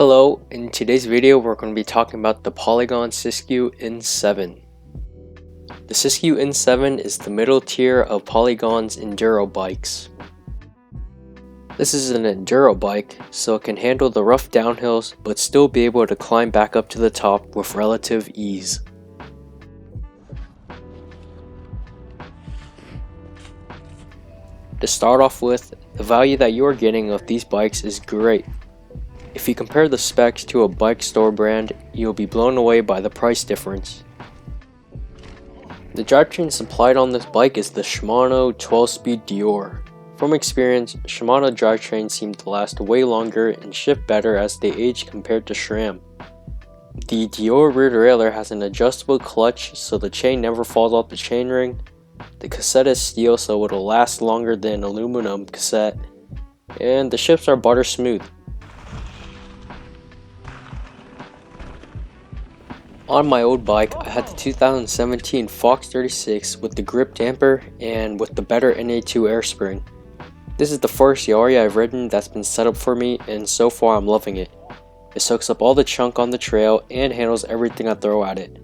Hello, in today's video we're going to be talking about the Polygon Siskiu N7. The Siskiu N7 is the middle tier of Polygon's enduro bikes. This is an enduro bike, so it can handle the rough downhills but still be able to climb back up to the top with relative ease. To start off with, the value that you are getting of these bikes is great. If you compare the specs to a bike store brand, you'll be blown away by the price difference. The drivetrain supplied on this bike is the Shimano 12-speed Dior. From experience, Shimano drivetrains seem to last way longer and shift better as they age compared to SRAM. The Dior rear derailleur has an adjustable clutch so the chain never falls off the chainring. The cassette is steel so it'll last longer than aluminum cassette, and the shifts are butter smooth. On my old bike, I had the 2017 Fox 36 with the grip damper and with the better NA2 air spring. This is the first Yari I've ridden that's been set up for me, and so far I'm loving it. It soaks up all the chunk on the trail and handles everything I throw at it.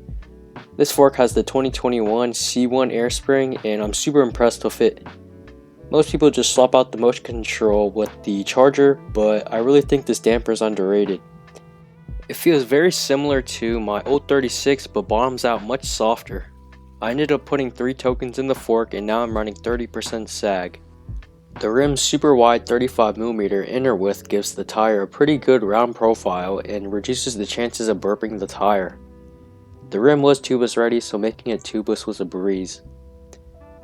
This fork has the 2021 C1 air spring and I'm super impressed with it. Most people just swap out the motion control with the charger, but I really think this damper is underrated. It feels very similar to my old 36 but bottoms out much softer. I ended up putting 3 tokens in the fork and now I'm running 30% sag. The rim's super wide 35mm inner width gives the tire a pretty good round profile and reduces the chances of burping the tire. The rim was tubeless ready, so making it tubeless was a breeze.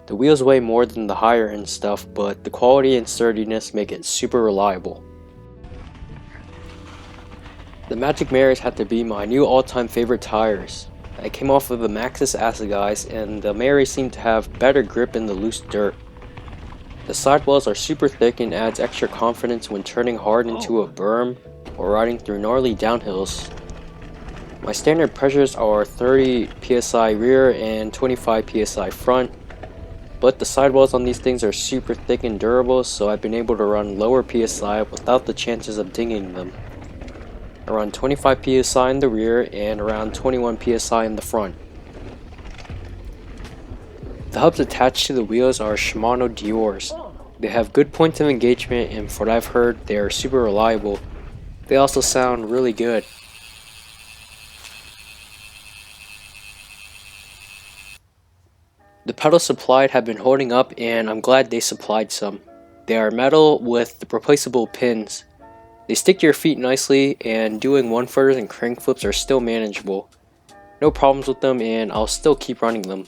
The wheels weigh more than the higher end stuff, but the quality and sturdiness make it super reliable. The Magic Marys had to be my new all-time favorite tires. I came off of the Maxxis Assegais and the Marys seem to have better grip in the loose dirt. The sidewalls are super thick and adds extra confidence when turning hard into a berm or riding through gnarly downhills. My standard pressures are 30 psi rear and 25 psi front, but the sidewalls on these things are super thick and durable, so I've been able to run lower psi without the chances of dinging them. I run 25 psi in the rear and around 21 psi in the front. The hubs attached to the wheels are Shimano Diors. They have good points of engagement and from what I've heard they are super reliable. They also sound really good. The pedals supplied have been holding up and I'm glad they supplied some. They are metal with replaceable pins. They stick to your feet nicely and doing 1-footers and crank flips are still manageable. No problems with them and I'll still keep running them.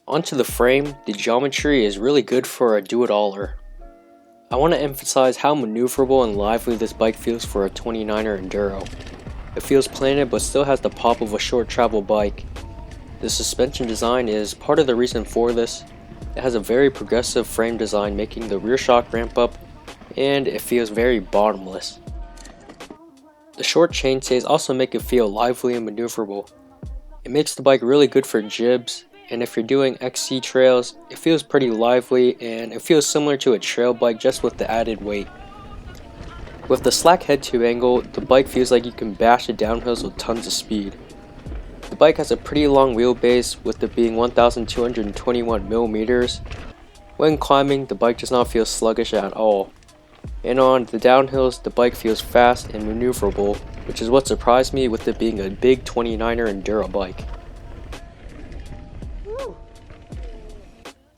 Onto the frame, the geometry is really good for a do-it-aller. I want to emphasize how maneuverable and lively this bike feels for a 29er Enduro. It feels planted but still has the pop of a short travel bike. The suspension design is part of the reason for this. It has a very progressive frame design making the rear shock ramp up, and it feels very bottomless. The short chainstays also make it feel lively and maneuverable. It makes the bike really good for jibs, and if you're doing XC trails, it feels pretty lively and it feels similar to a trail bike just with the added weight. With the slack head tube angle, the bike feels like you can bash it downhills with tons of speed. The bike has a pretty long wheelbase with it being 1221mm. When climbing, the bike does not feel sluggish at all. And on the downhills, the bike feels fast and maneuverable, which is what surprised me with it being a big 29er Enduro bike.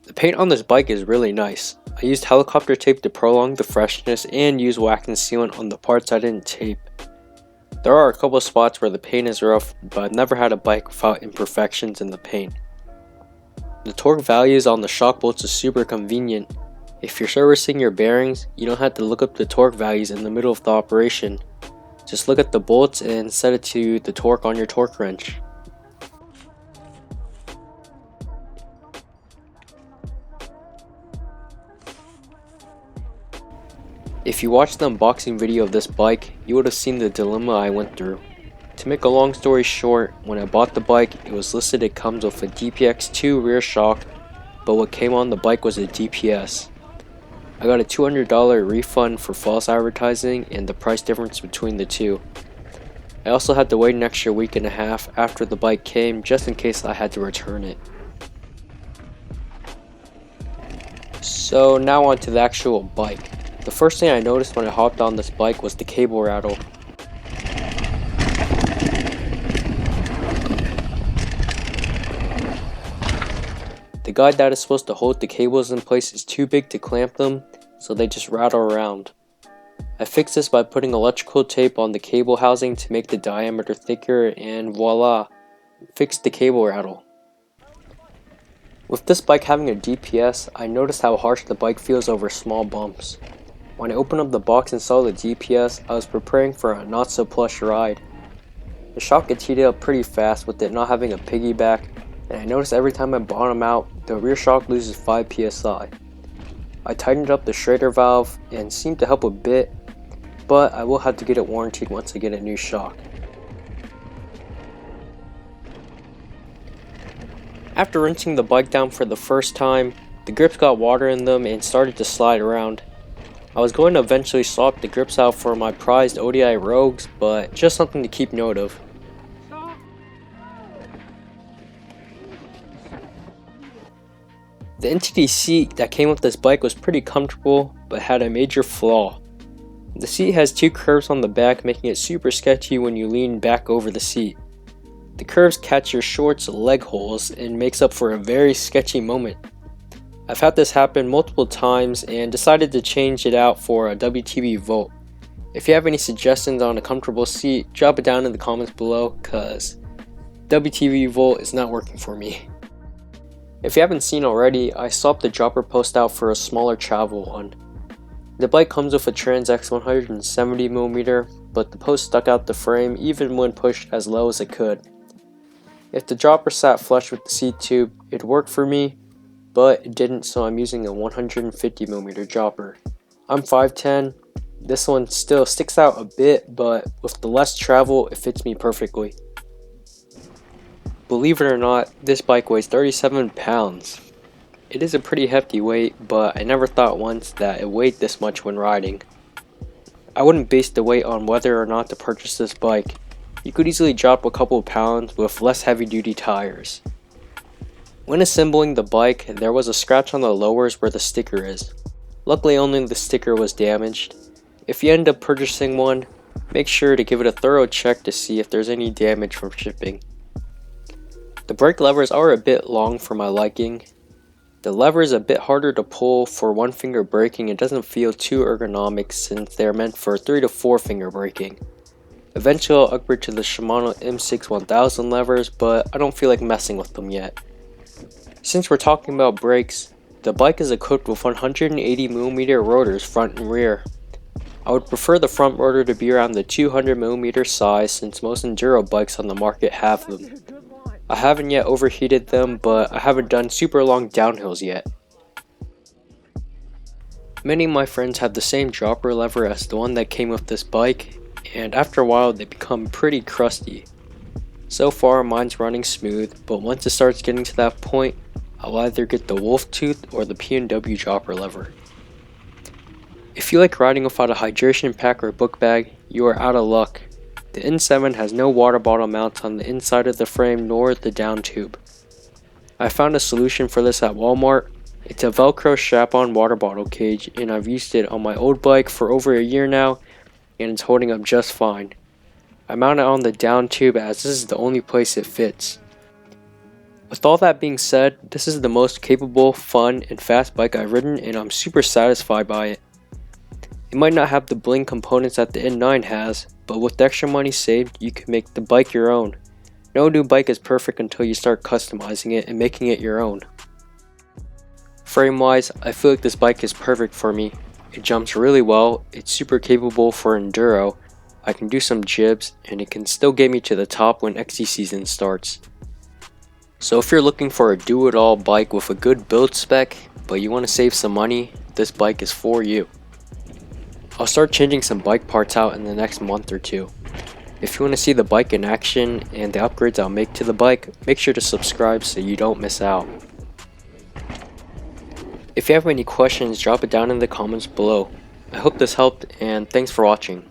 The paint on this bike is really nice. I used helicopter tape to prolong the freshness and used wax and sealant on the parts I didn't tape. There are a couple of spots where the paint is rough, but I've never had a bike without imperfections in the paint. The torque values on the shock bolts is super convenient. If you're servicing your bearings, you don't have to look up the torque values in the middle of the operation. Just look at the bolts and set it to the torque on your torque wrench. If you watched the unboxing video of this bike, you would have seen the dilemma I went through. To make a long story short, when I bought the bike, it was listed it comes with a DPX2 rear shock, but what came on the bike was a DPS. I got a $200 refund for false advertising and the price difference between the two. I also had to wait an extra week and a half after the bike came just in case I had to return it. So now on to the actual bike. The first thing I noticed when I hopped on this bike was the cable rattle. The guide that is supposed to hold the cables in place is too big to clamp them, so they just rattle around. I fixed this by putting electrical tape on the cable housing to make the diameter thicker, and voila, fixed the cable rattle. With this bike having a DPS, I noticed how harsh the bike feels over small bumps. When I opened up the box and saw the DPS, I was preparing for a not so plush ride. The shock gets heated up pretty fast with it not having a piggyback, and I noticed every time I bottom out, the rear shock loses 5 psi. I tightened up the Schrader valve and seemed to help a bit, but I will have to get it warranted once I get a new shock. After rinsing the bike down for the first time, the grips got water in them and started to slide around. I was going to eventually swap the grips out for my prized ODI Rogues, but just something to keep note of. The entity seat that came with this bike was pretty comfortable, but had a major flaw. The seat has two curves on the back, making it super sketchy when you lean back over the seat. The curves catch your shorts leg holes and makes up for a very sketchy moment. I've had this happen multiple times and decided to change it out for a WTV Volt. If you have any suggestions on a comfortable seat, drop it down in the comments below, cause WTV Volt is not working for me. If you haven't seen already, I swapped the dropper post out for a smaller travel one. The bike comes with a Trans-X 170mm, but the post stuck out the frame even when pushed as low as it could. If the dropper sat flush with the seat tube, it worked for me, but it didn't, so I'm using a 150mm dropper. I'm 5'10", this one still sticks out a bit, but with the less travel, it fits me perfectly. Believe it or not, this bike weighs 37 pounds. It is a pretty hefty weight, but I never thought once that it weighed this much when riding. I wouldn't base the weight on whether or not to purchase this bike. You could easily drop a couple of pounds with less heavy duty tires. When assembling the bike, there was a scratch on the lowers where the sticker is. Luckily only the sticker was damaged. If you end up purchasing one, make sure to give it a thorough check to see if there's any damage from shipping. The brake levers are a bit long for my liking. The lever is a bit harder to pull for one finger braking and doesn't feel too ergonomic since they are meant for 3 to 4 finger braking. Eventually I'll upgrade to the Shimano M6 1000 levers, but I don't feel like messing with them yet. Since we're talking about brakes, the bike is equipped with 180mm rotors front and rear. I would prefer the front rotor to be around the 200mm size since most enduro bikes on the market have them. I haven't yet overheated them, but I haven't done super long downhills yet. Many of my friends have the same dropper lever as the one that came with this bike, and after a while they become pretty crusty. So far mine's running smooth, but once it starts getting to that point, I'll either get the Wolf Tooth or the P&W dropper lever. If you like riding without a hydration pack or book bag, you are out of luck. The N7 has no water bottle mounts on the inside of the frame nor the down tube. I found a solution for this at Walmart. It's a Velcro strap-on water bottle cage, and I've used it on my old bike for over a year now, and it's holding up just fine. I mount it on the down tube as this is the only place it fits. With all that being said, this is the most capable, fun, and fast bike I've ridden, and I'm super satisfied by it. It might not have the bling components that the N9 has, but with the extra money saved, you can make the bike your own. No new bike is perfect until you start customizing it and making it your own. Frame wise, I feel like this bike is perfect for me. It jumps really well, it's super capable for enduro, I can do some jibs, and it can still get me to the top when XC season starts. So if you're looking for a do-it-all bike with a good build spec, but you want to save some money, this bike is for you. I'll start changing some bike parts out in the next month or two. If you want to see the bike in action and the upgrades I'll make to the bike, make sure to subscribe so you don't miss out. If you have any questions, drop it down in the comments below. I hope this helped, and thanks for watching.